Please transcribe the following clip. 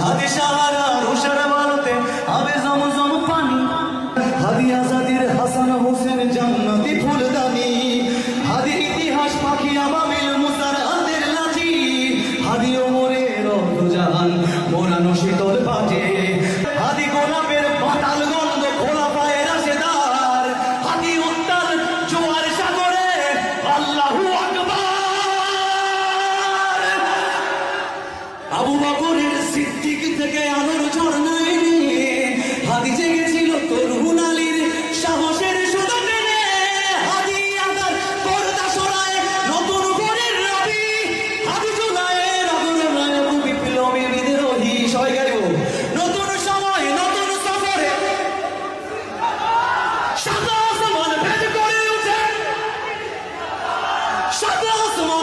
হাদি সাহারা রোশার ভারতে আবে জমজম পানি, হাদি আজাদির হাসান হোসেন জান্নাতি ফুলদানি, হাদির ইতিহাস পাখি আবাবিল মুসার আদের লাঠি, হাদি ওমরের রক্তজান মোরানো শীতল পাটে, হাদি গোলাপের পাতাল গন্ধ খোলা পায়ে রাশেদার, হাদি উত্তাল জোয়ার সাগরে আল্লাহু আকবার। আবু বকরের সিদ্দিক থেকে আলোর ঝর্ণায় নিয়ে হাদি জেগেছিল তরুণ আলীর সাহসের সুতা টেনে, হাদি আদার পর্দা সরায় নতুন ভোরের রবি, হাদি জুলাইয়ের অগ্রগায় বিপ্লবী বিদ্রোহী। সবাই গাইব নতুন সময় নতুন সফরে সাদা আসমান ভেদ করে উঠে, সাদা আসমান